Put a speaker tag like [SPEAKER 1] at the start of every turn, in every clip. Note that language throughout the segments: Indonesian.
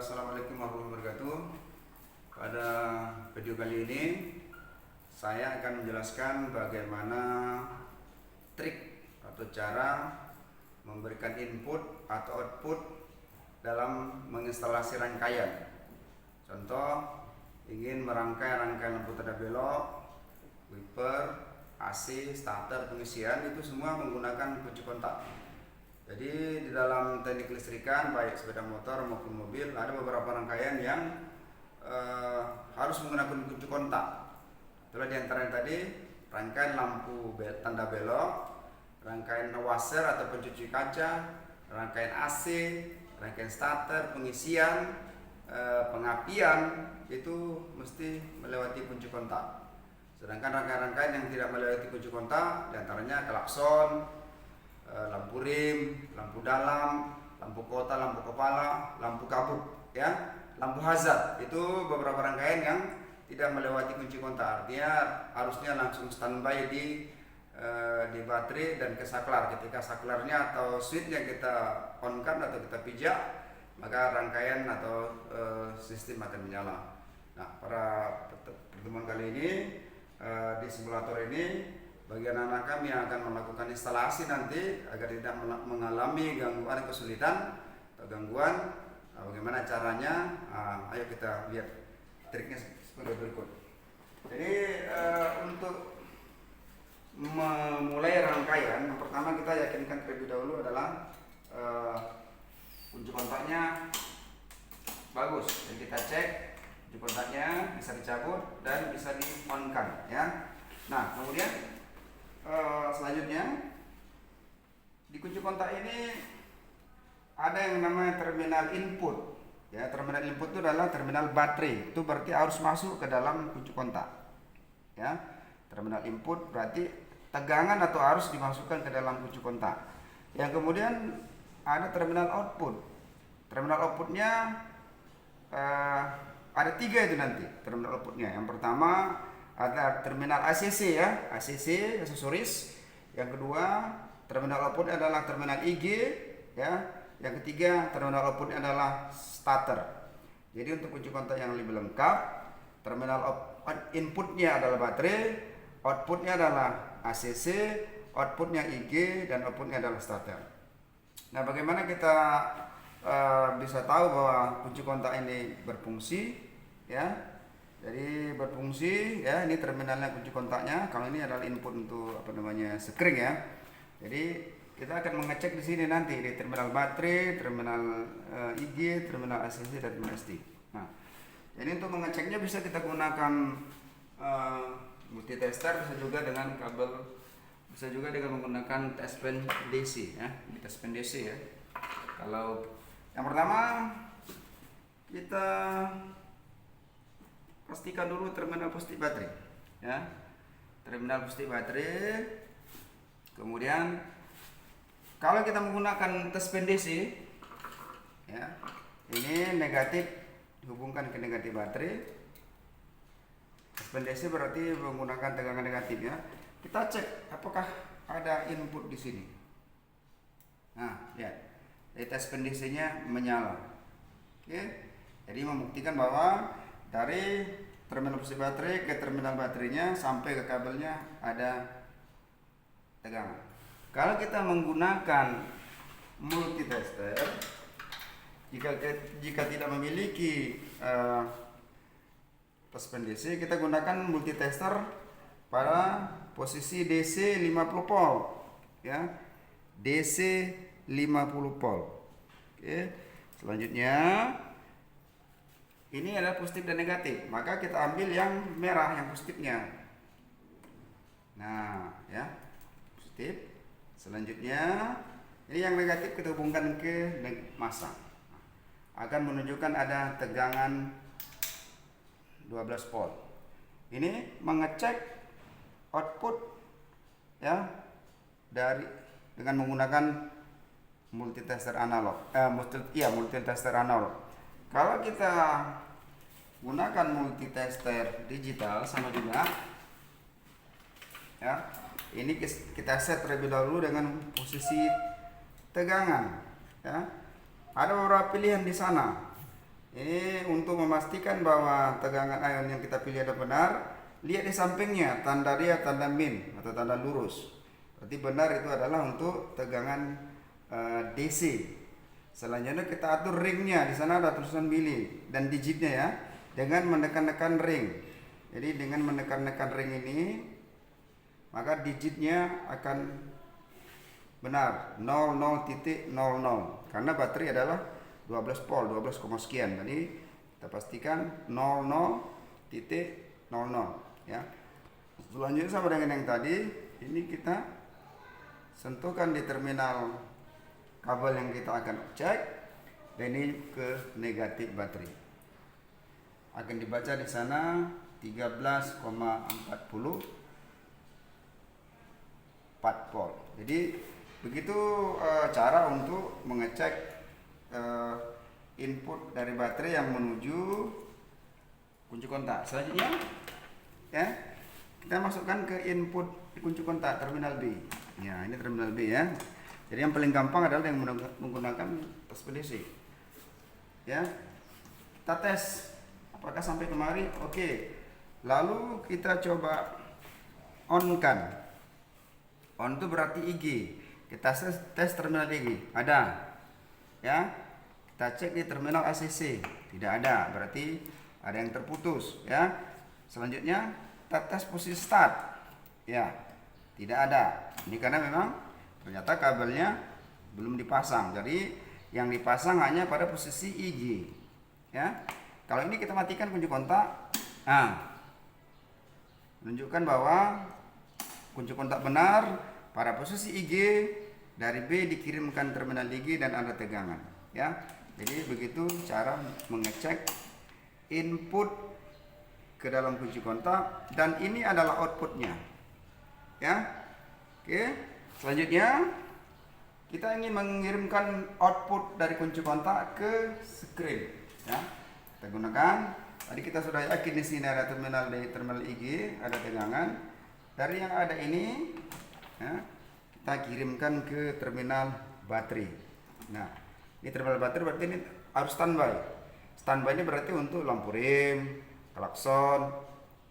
[SPEAKER 1] Assalamualaikum warahmatullahi wabarakatuh. Pada video kali ini saya akan menjelaskan bagaimana trik atau cara memberikan input atau output dalam menginstalasi rangkaian. Contoh, ingin merangkai rangkaian lampu tanda belok, wiper, AC, starter, pengisian, itu semua menggunakan kunci kontak. Jadi di dalam teknik listrikan baik sepeda motor maupun mobil ada beberapa rangkaian yang harus menggunakan kunci kontak. Itulah diantaranya tadi rangkaian lampu tanda belok, rangkaian washer atau pencuci kaca, rangkaian AC, rangkaian starter, pengisian, pengapian, itu mesti melewati kunci kontak. Sedangkan rangkaian-rangkaian yang tidak melewati kunci kontak diantaranya klakson, lampu rim, lampu dalam, lampu kota, lampu kepala, lampu kabut, ya, lampu hazard. Itu beberapa rangkaian yang tidak melewati kunci kontak. Artinya harusnya langsung standby di baterai dan ke saklar. Ketika saklarnya atau switchnya kita on-kan atau kita pijak, maka rangkaian atau sistem akan menyala. Nah, pada pertemuan kali ini di simulator ini bagian anak kami yang akan melakukan instalasi nanti agar tidak mengalami gangguan kesulitan atau gangguan. Bagaimana caranya? Ayo kita lihat triknya sebagai berikut. Jadi untuk memulai rangkaian, yang pertama kita yakinkan terlebih dahulu adalah kunci kontaknya bagus. Jadi kita cek kunci kontaknya bisa dicabut dan bisa di-on-kan, ya. Nah, kemudian selanjutnya di kunci kontak ini ada yang namanya terminal input, ya. Terminal input itu adalah terminal baterai, itu berarti harus masuk ke dalam kunci kontak, ya. Terminal input berarti tegangan atau arus dimasukkan ke dalam kunci kontak. Yang kemudian ada terminal output. Terminal outputnya ada 3 itu nanti terminal outputnya. Yang pertama ada terminal ACC, ya, ACC aksesoris. Yang kedua terminal output adalah terminal IG, ya. Yang ketiga terminal outputnya adalah starter. Jadi untuk kunci kontak yang lebih lengkap, terminal inputnya adalah baterai, outputnya adalah ACC, outputnya IG, dan outputnya adalah starter. Nah, bagaimana kita bisa tahu bahwa kunci kontak ini berfungsi, ya? Jadi berfungsi, ya. Ini terminalnya kunci kontaknya. Kalau ini adalah input untuk screen, ya. Jadi kita akan mengecek di sini nanti di terminal baterai, terminal IG, terminal ACC, dan terminal ST. Nah, jadi untuk mengeceknya bisa kita gunakan multitester, bisa juga dengan kabel, bisa juga dengan menggunakan test pen DC, ya. Di test pen DC, ya. Kalau yang pertama kita pastikan dulu terminal positif baterai, ya. Terminal positif baterai. Kemudian kalau kita menggunakan tes pen DC, ya, ini negatif dihubungkan ke negatif baterai. Tes pen DC berarti menggunakan tegangan negatif, ya. Kita cek apakah ada input di sini. Nah, lihat, tes pen DC-nya menyala. Oke. Jadi membuktikan bahwa dari terminal positif baterai ke terminal baterainya sampai ke kabelnya ada tegangan. Kalau kita menggunakan multitester, jika tidak memiliki tes pen DC, kita gunakan multitester pada posisi DC 50 volt, ya. DC 50 volt. Oke. Selanjutnya ini adalah positif dan negatif, maka kita ambil yang merah, yang positifnya. Nah, ya, positif. Selanjutnya ini yang negatif kita hubungkan ke masa. Akan menunjukkan ada tegangan 12 volt. Ini mengecek output, ya, dengan menggunakan multitester analog. Multitester analog. Kalau kita gunakan multitester digital sama juga, ya. Ini kita set terlebih dahulu dengan posisi tegangan, ya. Ada beberapa pilihan di sana, Ini untuk memastikan bahwa tegangan ion yang kita pilih ada benar, lihat di sampingnya tanda dia tanda min atau tanda lurus. Berarti benar itu adalah untuk tegangan DC. Selanjutnya kita atur ringnya, di sana ada tulisan mili dan digitnya ya, dengan menekan-nekan ring. Jadi dengan menekan-nekan ring ini, maka digitnya akan benar 00.00 karena baterai adalah 12 volt 12, sekian. Jadi kita pastikan 00.00 ya. Selanjutnya sama dengan yang tadi, ini kita sentuhkan di terminal kabel yang kita akan cek, dan ini ke negatif baterai. Akan dibaca di sana 13,44 volt. Jadi begitu cara untuk mengecek input dari baterai yang menuju kunci kontak. Selanjutnya ya, kita masukkan ke input kunci kontak terminal B. Ya, ini terminal B ya. Jadi yang paling gampang adalah yang menggunakan tes PDC. Ya. Kita tes apakah sampai kemari. Oke. Lalu kita coba on-kan. On itu berarti IG. Kita tes terminal IG. Ada. Ya. Kita cek di terminal ACC. Tidak ada. Berarti ada yang terputus, ya. Selanjutnya kita tes posisi start. Ya. Tidak ada. Ini karena memang ternyata kabelnya belum dipasang. Jadi yang dipasang hanya pada posisi IG. Ya. Kalau ini kita matikan kunci kontak. Nah, menunjukkan bahwa kunci kontak benar pada posisi IG, dari B dikirimkan terminal IG dan ada tegangan. Ya. Jadi begitu cara mengecek input ke dalam kunci kontak, dan ini adalah outputnya. Ya. Oke. Selanjutnya kita ingin mengirimkan output dari kunci kontak ke screen. Ya. Kita gunakan, tadi kita sudah yakin di sini ada terminal di terminal IG, ada tegangan. Dari yang ada ini, ya, kita kirimkan ke terminal baterai. Nah, ini terminal baterai berarti ini harus standby. Standby ini berarti untuk lampu rem, klakson,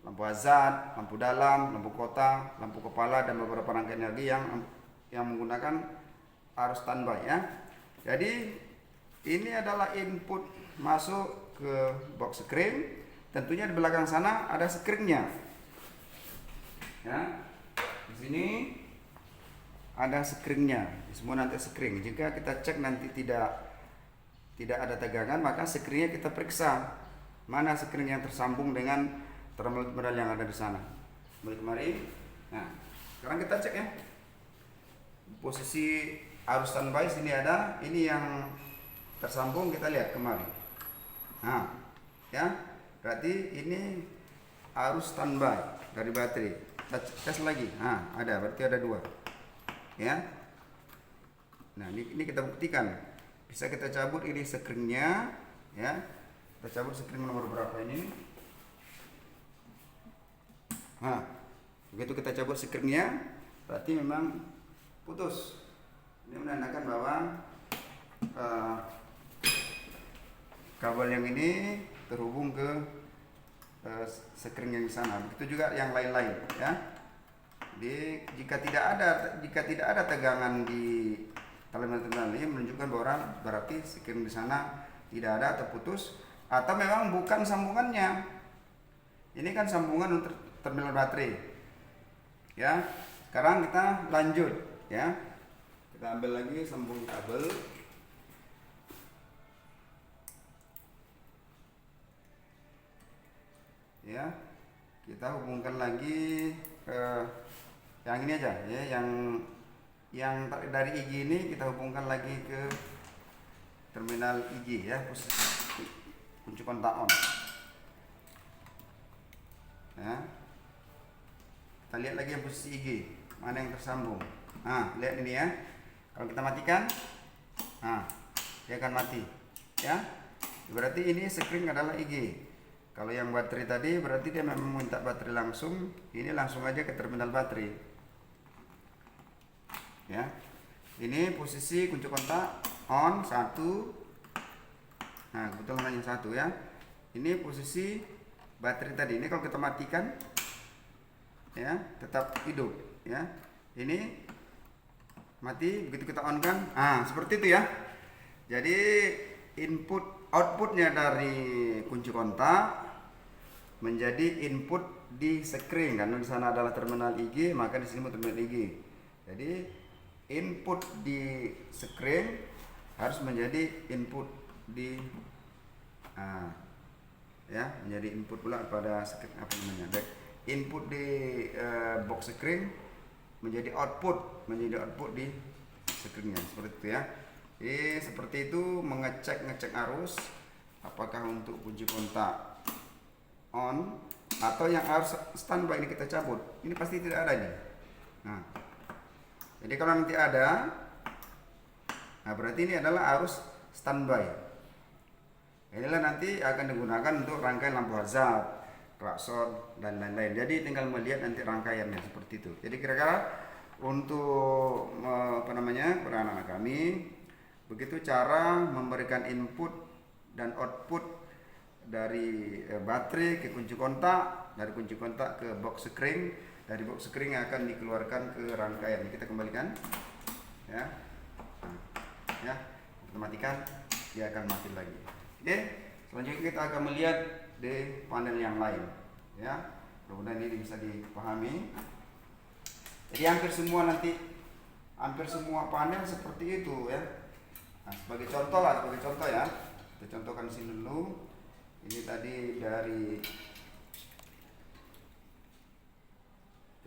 [SPEAKER 1] lampu hazard, lampu dalam, lampu kota, lampu kepala, dan beberapa rangkaian energi yang menggunakan arus standby ya. Jadi ini adalah input masuk ke box screen. Tentunya di belakang sana ada screennya. Ya. Di sini ada screennya. Semua nanti screen. Jika kita cek nanti tidak ada tegangan, maka screennya kita periksa mana screen yang tersambung dengan terminal yang ada di sana. Kembali. Nah, sekarang kita cek ya. Posisi arus standby sini ada, ini yang tersambung kita lihat kemarin. Nah, ya, berarti ini arus standby dari baterai. Kita tes lagi. Nah, ada, berarti ada 2. Ya. Nah, ini kita buktikan. Bisa kita cabut ini screen-nya, ya. Kita cabut screen nomor berapa ini? Nah, begitu kita cabut screen-nya, berarti memang putus. Ini menandakan bahwa kabel yang ini terhubung ke screen yang di sana. Begitu juga yang lain-lain, ya. Jadi jika tidak ada tegangan di terminal ini, menunjukkan bahwa berarti screen di sana tidak ada atau putus, atau memang bukan sambungannya. Ini kan sambungan untuk terminal baterai. Ya. Sekarang kita lanjut. Ya, kita ambil lagi sambung kabel. Ya, kita hubungkan lagi yang ini aja ya, yang dari IG ini kita hubungkan lagi ke terminal IG ya, posisi kunci kontak on. Ya, kita lihat lagi yang posisi IG mana yang tersambung. Nah, lihat ini ya. Kalau kita matikan, nah, dia akan mati. Ya. Berarti ini screen adalah IG. Kalau yang baterai tadi berarti dia memang minta baterai langsung. Ini langsung aja ke terminal baterai. Ya. Ini posisi kunci kontak on 1. Nah, kebetulan hanya satu ya. Ini posisi baterai tadi. Ini kalau kita matikan ya tetap hidup ya. Ini mati, begitu kita on kan, seperti itu ya. Jadi outputnya dari kunci kontak menjadi input di screen, karena di sana adalah terminal IG, maka di sini terminal IG. Jadi input di screen harus menjadi input di ya, menjadi input pula pada screen, apa namanya, input di box screen menjadi output di screennya, seperti itu ya. Jadi seperti itu ngecek arus, apakah untuk kunci kontak on atau yang harus standby ini kita cabut. Ini pasti tidak ada nih. Jadi kalau nanti ada, berarti ini adalah arus standby. Inilah nanti akan digunakan untuk rangkaian lampu hazard, klakson dan lain-lain. Jadi tinggal melihat nanti rangkaiannya seperti itu. Jadi kira-kira untuk anak-anak kami, begitu cara memberikan input dan output dari baterai ke kunci kontak, dari kunci kontak ke box screen, dari box screen yang akan dikeluarkan ke rangkaian. Kita kembalikan ya, ya, kita matikan, dia akan mati lagi. Oke, selanjutnya kita akan melihat di panel yang lain ya. Mudah-mudahan ini bisa dipahami. Jadi hampir semua panel seperti itu ya. Sebagai contoh ya, kita contohkan sini dulu. Ini tadi dari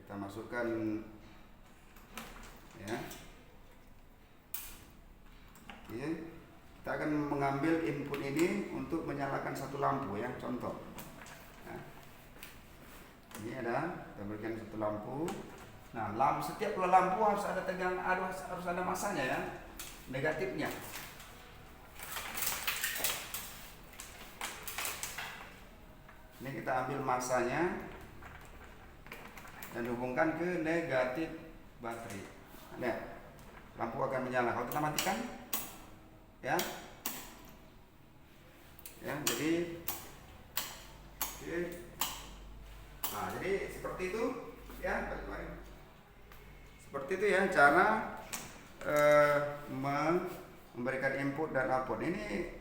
[SPEAKER 1] kita masukkan ya. Oke. Kita akan mengambil input ini untuk menyalakan satu lampu ya, contoh. Ini kita berikan satu lampu. Nah, setiap lampu harus ada tegangan, harus ada masanya ya, negatifnya. Ini kita ambil masanya dan hubungkan ke negatif baterai. Nah, lampu akan menyala. Kalau kita matikan, ya, jadi, jadi seperti itu, ya, seperti itu ya cara memberikan input dan output. Ini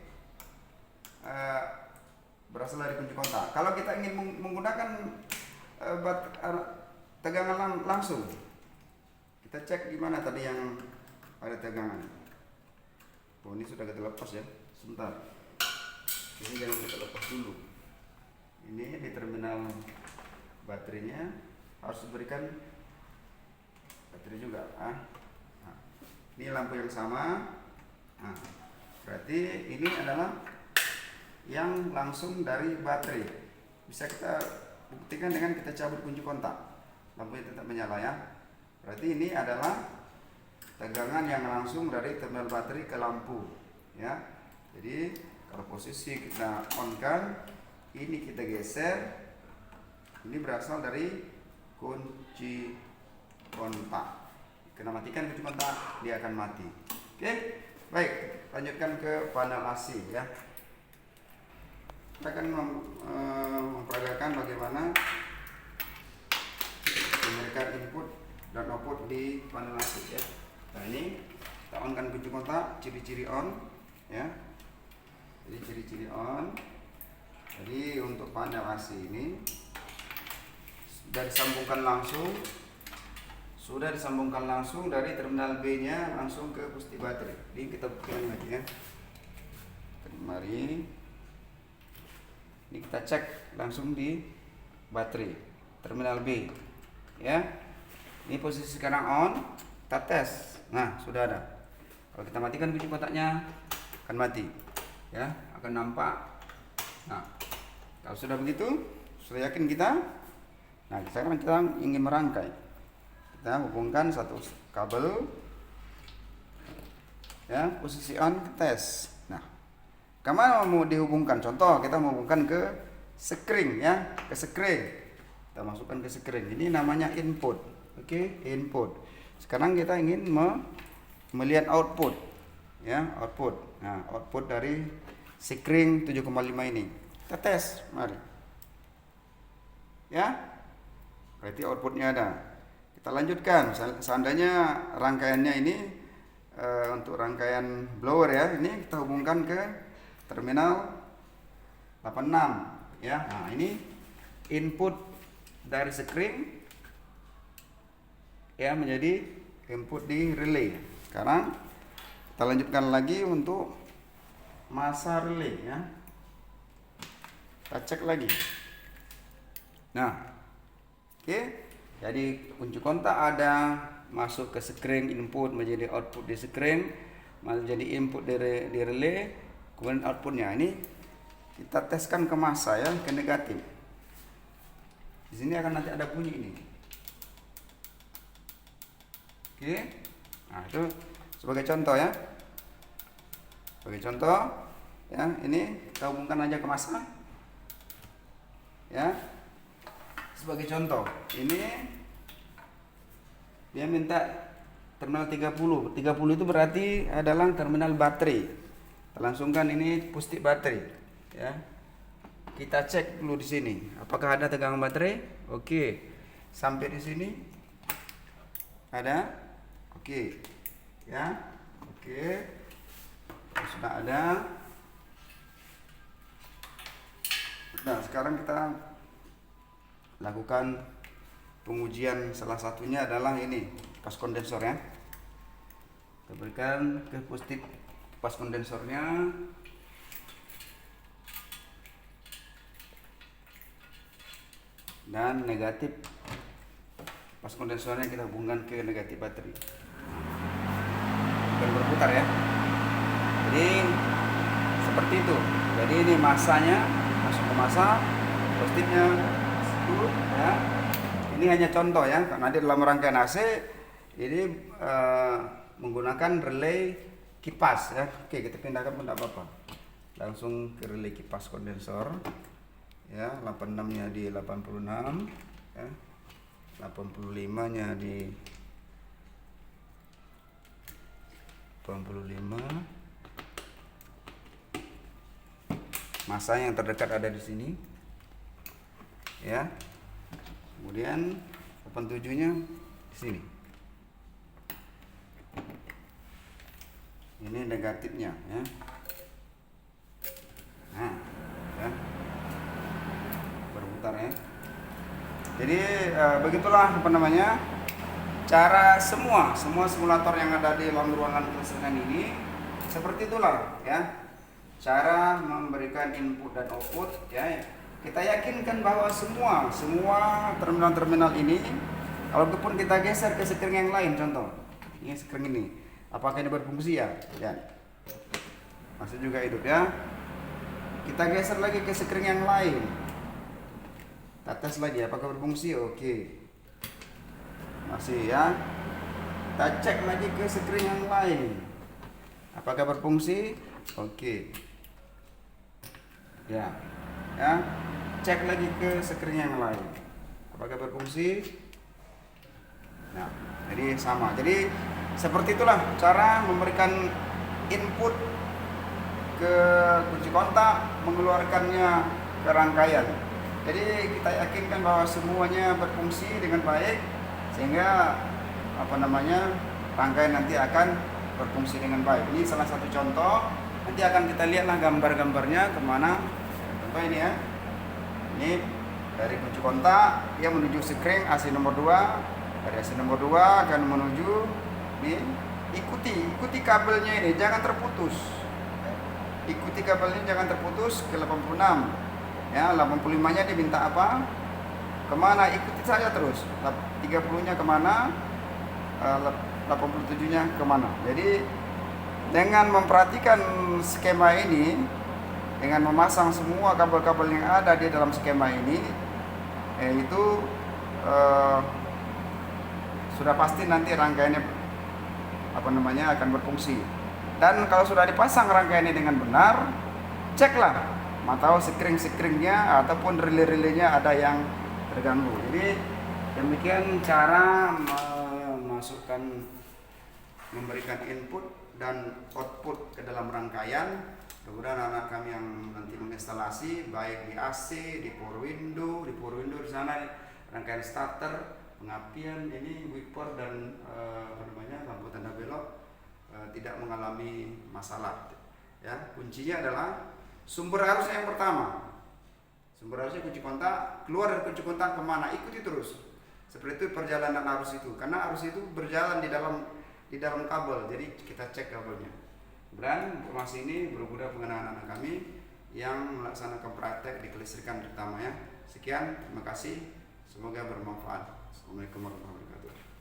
[SPEAKER 1] berasal dari kunci kontak. Kalau kita ingin menggunakan tegangan langsung, kita cek di mana tadi yang ada tegangan. Ini sudah kita lepas ya, sebentar. Ini jangan kita lepas dulu. Ini di terminal baterainya harus diberikan baterai juga. Ini lampu yang sama. Berarti ini adalah yang langsung dari baterai. Bisa kita buktikan dengan kita cabut kunci kontak, lampunya tetap menyala ya. Berarti ini adalah tegangan yang langsung dari terminal baterai ke lampu ya. Jadi kalau posisi kita on kan, ini kita geser, ini berasal dari kunci kontak. Kita matikan kunci kontak, dia akan mati. Oke, baik, lanjutkan ke panel AC ya. Kita akan memperagakan bagaimana memberikan input dan output di panel AC ya. Nah, ini kita on kan kunci kontak, ciri-ciri on ya. Jadi ciri-ciri on. Jadi untuk panel AC ini sudah disambungkan langsung dari terminal B-nya langsung ke pusti baterai. Ini kita buktikan lagi ya. Mari. Ini kita cek langsung di baterai terminal B ya. Ini posisi sekarang on, kita tes. Nah, sudah ada. Kalau kita matikan kunci kontaknya akan mati ya, akan nampak. Nah, kalau sudah begitu, sudah yakin kita. Nah, sekarang kita ingin merangkai. Kita hubungkan satu kabel ya, posisi on, tes. Nah, kemana mau dihubungkan? Contoh kita mau hubungkan ke screen ya, ke screen. Kita masukkan ke screen. Ini namanya input. Oke, input. Sekarang kita ingin melihat output ya, output. Nah, output dari Sekring 7,5 ini. Kita tes, mari. Ya, berarti outputnya ada. Kita lanjutkan. Seandainya rangkaiannya ini untuk rangkaian blower ya, ini kita hubungkan ke terminal 86 ya. Nah, ini input dari sekring ya menjadi input di relay. Sekarang kita lanjutkan lagi untuk masa relay ya. Kita cek lagi. Nah, oke. Jadi kunci kontak ada, masuk ke sekring input menjadi output di sekring, menjadi input di relay, kemudian outputnya ini kita teskan ke masa ya, ke negatif. Di sini akan nanti ada bunyi ini. Oke. Nah, itu sebagai contoh ya. Sebagai contoh ya, ini kita hubungkan aja ke masa. Ya. Sebagai contoh, ini dia minta terminal 30. 30 itu berarti adalah terminal baterai. Kita langsungkan ini pustik baterai ya. Kita cek dulu di sini, apakah ada tegangan baterai? Oke. Sampai di sini ada. Oke. Ya. Oke. Sudah ada. Nah, sekarang kita lakukan pengujian. Salah satunya adalah ini kipas kondensor ya. Kita berikan ke pustik kipas kondensornya. Dan negatif kipas kondensornya kita hubungkan ke negatif baterai. Dan berputar ya. Jadi seperti itu. Jadi ini masanya masuk ke masa, positifnya ya. Ini hanya contoh ya, karena di dalam rangkaian AC ini menggunakan relay kipas ya. Oke, kita pindahkan pun tidak apa-apa. Langsung ke relay kipas kondensor ya, 86-nya di 86 ya. 85-nya di 85. Masa yang terdekat ada di sini ya. Kemudian 87-nya di sini. Ini negatifnya ya. Nah, ya. Berputar ya. Jadi begitulah apa namanya? Cara semua simulator yang ada di dalam ruangan kelistrikan ini seperti itulah ya. Cara memberikan input dan output ya. Kita yakinkan bahwa semua terminal-terminal ini, kalaupun kita geser ke sekring yang lain, contoh ini sekring ini, apakah ini berfungsi ya? Ya, masih juga hidup ya. Kita geser lagi ke sekring yang lain, kita tes lagi apakah berfungsi. Oke, masih ya. Kita cek lagi ke sekring yang lain, apakah berfungsi. Oke, ya. Cek lagi ke sekring yang lain, apakah berfungsi. Nah, jadi sama. Jadi seperti itulah cara memberikan input ke kunci kontak, mengeluarkannya ke rangkaian. Jadi kita yakinkan bahwa semuanya berfungsi dengan baik, sehingga rangkaian nanti akan berfungsi dengan baik. Ini salah satu contoh. Nanti akan kita lihatlah gambar-gambarnya kemana. Contoh ini ya. Ini dari kunci kontak yang menuju sekring AC nomor 2. Dari AC nomor 2 akan menuju ini, ikuti kabelnya ini, jangan terputus. Ikuti kabelnya jangan terputus ke 86. Ya, 85-nya diminta apa? Kemana? Ikuti saja terus. 30-nya kemana? 87-nya kemana? Jadi dengan memperhatikan skema ini, dengan memasang semua kabel-kabel yang ada di dalam skema ini, itu sudah pasti nanti rangkaiannya akan berfungsi. Dan kalau sudah dipasang rangkaiannya dengan benar, ceklah mantau sekring-sekringnya ataupun relay-relaynya ada yang terganggu. Jadi demikian cara memberikan input dan output ke dalam rangkaian Mudah-mudahan anak kami yang nanti menginstalasi baik di AC, di power window di sana rangkaian starter, pengapian ini wiper dan lampu tanda belok tidak mengalami masalah. Ya, kuncinya adalah sumber arusnya yang pertama. Sumber arusnya kunci kontak, keluar dari kunci kontak kemana, ikuti terus. Seperti itu perjalanan arus itu, karena arus itu berjalan di dalam kabel, jadi kita cek kabelnya. Dan informasi ini berguna pengenalan anak kami yang melaksanakan praktek di kelistrikan terutama ya. Sekian, terima kasih, semoga bermanfaat. Assalamualaikum warahmatullahi wabarakatuh.